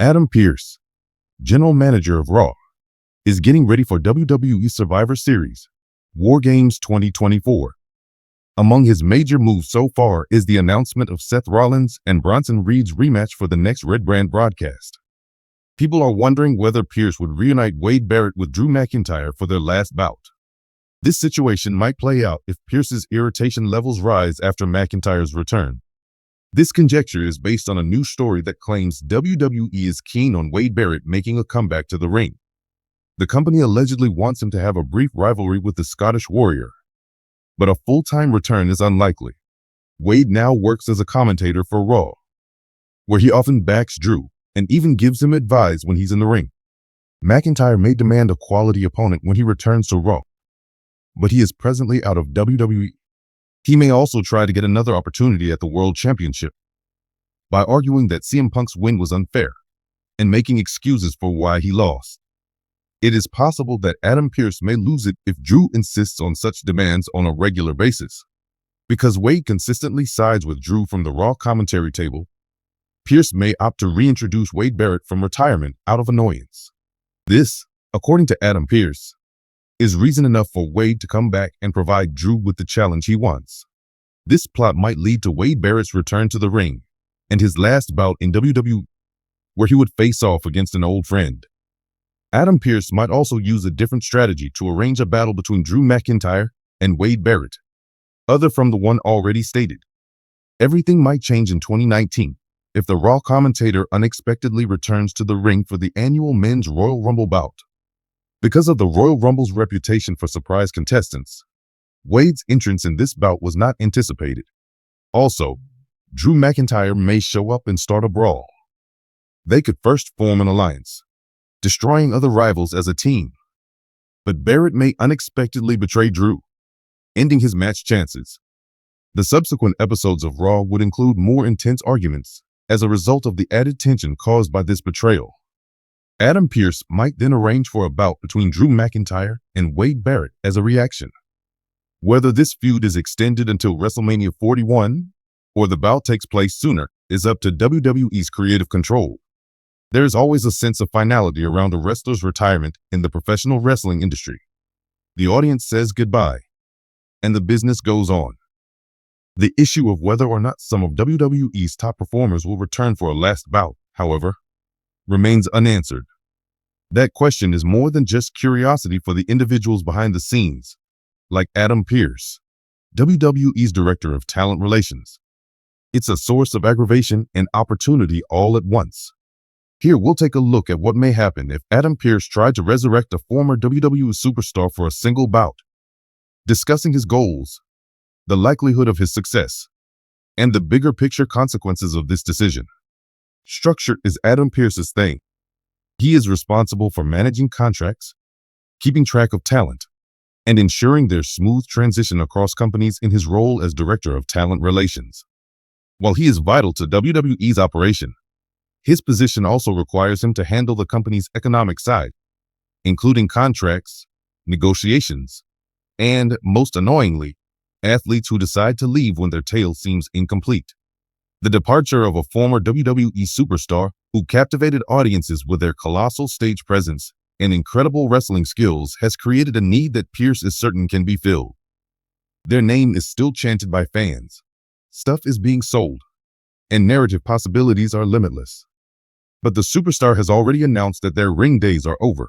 Adam Pearce, general manager of Raw, is getting ready for WWE Survivor Series, War Games 2024. Among his major moves so far is the announcement of Seth Rollins and Bronson Reed's rematch for the next Red Brand broadcast. People are wondering whether Pearce would reunite Wade Barrett with Drew McIntyre for their last bout. This situation might play out if Pearce's irritation levels rise after McIntyre's return. This conjecture is based on a new story that claims WWE is keen on Wade Barrett making a comeback to the ring. The company allegedly wants him to have a brief rivalry with the Scottish Warrior, but a full-time return is unlikely. Wade now works as a commentator for Raw, where he often backs Drew and even gives him advice when he's in the ring. McIntyre may demand a quality opponent when he returns to Raw, but he is presently out of WWE. He may also try to get another opportunity at the World Championship by arguing that CM Punk's win was unfair and making excuses for why he lost. It is possible that Adam Pearce may lose it if Drew insists on such demands on a regular basis. Because Wade consistently sides with Drew from the Raw commentary table, Pearce may opt to reintroduce Wade Barrett from retirement out of annoyance. This, according to Adam Pearce, is reason enough for Wade to come back and provide Drew with the challenge he wants. This plot might lead to Wade Barrett's return to the ring and his last bout in WWE, where he would face off against an old friend. Adam Pearce might also use a different strategy to arrange a battle between Drew McIntyre and Wade Barrett, other from the one already stated. Everything might change in 2019 if the Raw commentator unexpectedly returns to the ring for the annual Men's Royal Rumble bout. Because of the Royal Rumble's reputation for surprise contestants, Wade's entrance in this bout was not anticipated. Also, Drew McIntyre may show up and start a brawl. They could first form an alliance, destroying other rivals as a team. But Barrett may unexpectedly betray Drew, ending his match chances. The subsequent episodes of Raw would include more intense arguments as a result of the added tension caused by this betrayal. Adam Pearce might then arrange for a bout between Drew McIntyre and Wade Barrett as a reaction. Whether this feud is extended until WrestleMania 41 or the bout takes place sooner is up to WWE's creative control. There is always a sense of finality around a wrestler's retirement in the professional wrestling industry. The audience says goodbye, and the business goes on. The issue of whether or not some of WWE's top performers will return for a last bout, however, remains unanswered. That question is more than just curiosity for the individuals behind the scenes, like Adam Pearce, WWE's Director of Talent Relations. It's a source of aggravation and opportunity all at once. Here we'll take a look at what may happen if Adam Pearce tried to resurrect a former WWE superstar for a single bout, discussing his goals, the likelihood of his success, and the bigger picture consequences of this decision. Structure is Adam Pearce's thing. He is responsible for managing contracts, keeping track of talent, and ensuring their smooth transition across companies in his role as Director of Talent Relations. While he is vital to WWE's operation, his position also requires him to handle the company's economic side, including contracts, negotiations, and, most annoyingly, athletes who decide to leave when their tale seems incomplete. The departure of a former WWE superstar who captivated audiences with their colossal stage presence and incredible wrestling skills has created a need that Pearce is certain can be filled. Their name is still chanted by fans. Stuff is being sold, and narrative possibilities are limitless. But the superstar has already announced that their ring days are over,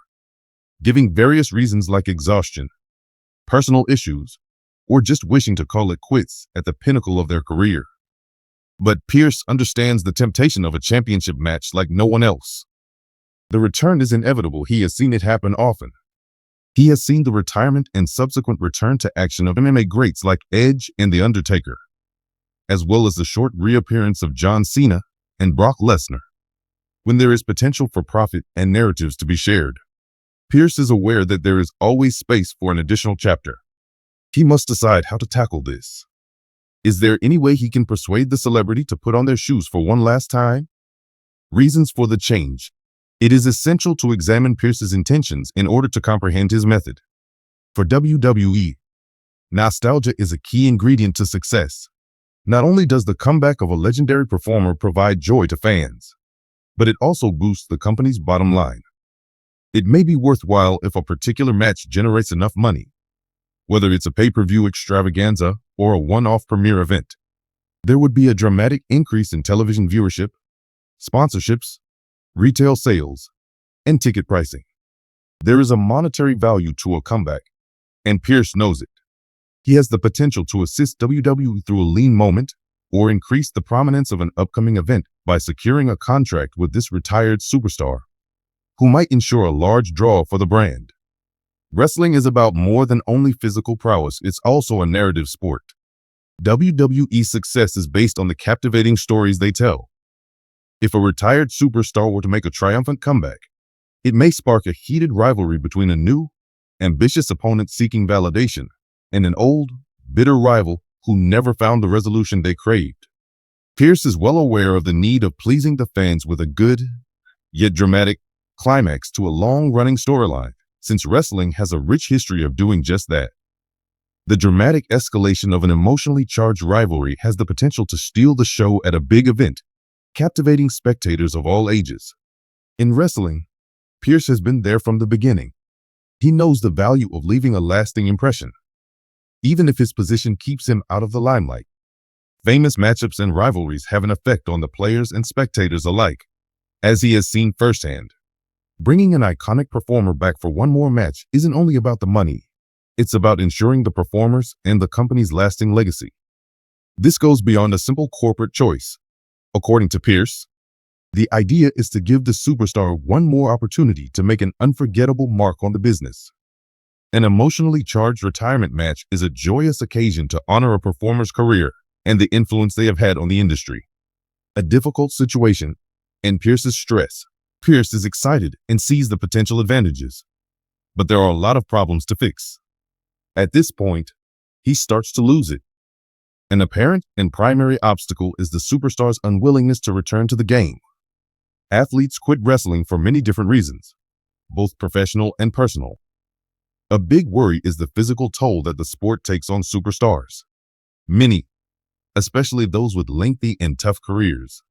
giving various reasons like exhaustion, personal issues, or just wishing to call it quits at the pinnacle of their career. But Pearce understands the temptation of a championship match like no one else. The return is inevitable. He has seen it happen often. He has seen the retirement and subsequent return to action of MMA greats like Edge and The Undertaker, as well as the short reappearance of John Cena and Brock Lesnar. When there is potential for profit and narratives to be shared, Pearce is aware that there is always space for an additional chapter. He must decide how to tackle this. Is there any way he can persuade the celebrity to put on their shoes for one last time? Reasons for the change. It is essential to examine Pearce's intentions in order to comprehend his method. For WWE, nostalgia is a key ingredient to success. Not only does the comeback of a legendary performer provide joy to fans, but it also boosts the company's bottom line. It may be worthwhile if a particular match generates enough money, whether it's a pay-per-view extravaganza or a one-off premiere event. There would be a dramatic increase in television viewership, sponsorships, retail sales, and ticket pricing. There is a monetary value to a comeback, and Pearce knows it. He has the potential to assist WWE through a lean moment or increase the prominence of an upcoming event by securing a contract with this retired superstar, who might ensure a large draw for the brand. Wrestling is about more than only physical prowess, it's also a narrative sport. WWE's success is based on the captivating stories they tell. If a retired superstar were to make a triumphant comeback, it may spark a heated rivalry between a new, ambitious opponent seeking validation and an old, bitter rival who never found the resolution they craved. Pearce is well aware of the need of pleasing the fans with a good, yet dramatic, climax to a long-running storyline, since wrestling has a rich history of doing just that. The dramatic escalation of an emotionally charged rivalry has the potential to steal the show at a big event, captivating spectators of all ages. In wrestling, Pearce has been there from the beginning. He knows the value of leaving a lasting impression, even if his position keeps him out of the limelight. Famous matchups and rivalries have an effect on the players and spectators alike, as he has seen firsthand. Bringing an iconic performer back for one more match isn't only about the money, it's about ensuring the performers and the company's lasting legacy. This goes beyond a simple corporate choice. According to Pearce, the idea is to give the superstar one more opportunity to make an unforgettable mark on the business. An emotionally charged retirement match is a joyous occasion to honor a performer's career and the influence they have had on the industry. A difficult situation, and Pearce's stress. Pearce is excited and sees the potential advantages, but there are a lot of problems to fix. At this point, he starts to lose it. An apparent and primary obstacle is the superstar's unwillingness to return to the game. Athletes quit wrestling for many different reasons, both professional and personal. A big worry is the physical toll that the sport takes on superstars. Many, especially those with lengthy and tough careers,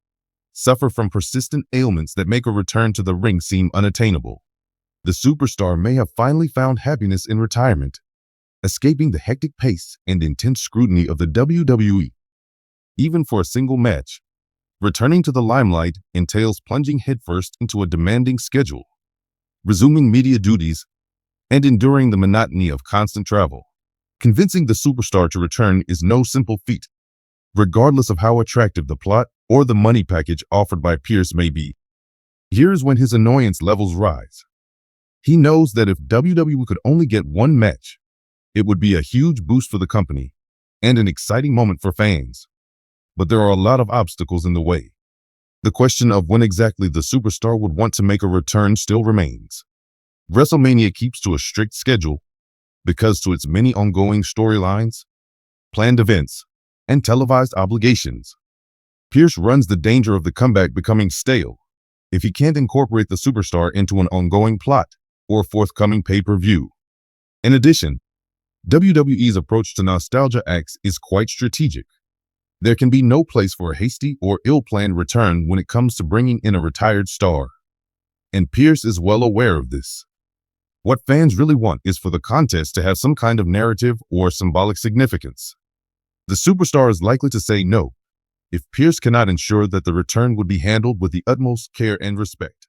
suffer from persistent ailments that make a return to the ring seem unattainable. The superstar may have finally found happiness in retirement, escaping the hectic pace and intense scrutiny of the WWE. Even for a single match, returning to the limelight entails plunging headfirst into a demanding schedule, resuming media duties, and enduring the monotony of constant travel. Convincing the superstar to return is no simple feat, regardless of how attractive the plot or the money package offered by Pearce may be. Here's when his annoyance levels rise. He knows that if WWE could only get one match, it would be a huge boost for the company and an exciting moment for fans. But there are a lot of obstacles in the way. The question of when exactly the superstar would want to make a return still remains. WrestleMania keeps to a strict schedule because to its many ongoing storylines, planned events, and televised obligations. Pearce runs the danger of the comeback becoming stale if he can't incorporate the superstar into an ongoing plot or forthcoming pay-per-view. In addition, WWE's approach to nostalgia acts is quite strategic. There can be no place for a hasty or ill-planned return when it comes to bringing in a retired star. And Pearce is well aware of this. What fans really want is for the contest to have some kind of narrative or symbolic significance. The superstar is likely to say no if Pearce cannot ensure that the return would be handled with the utmost care and respect.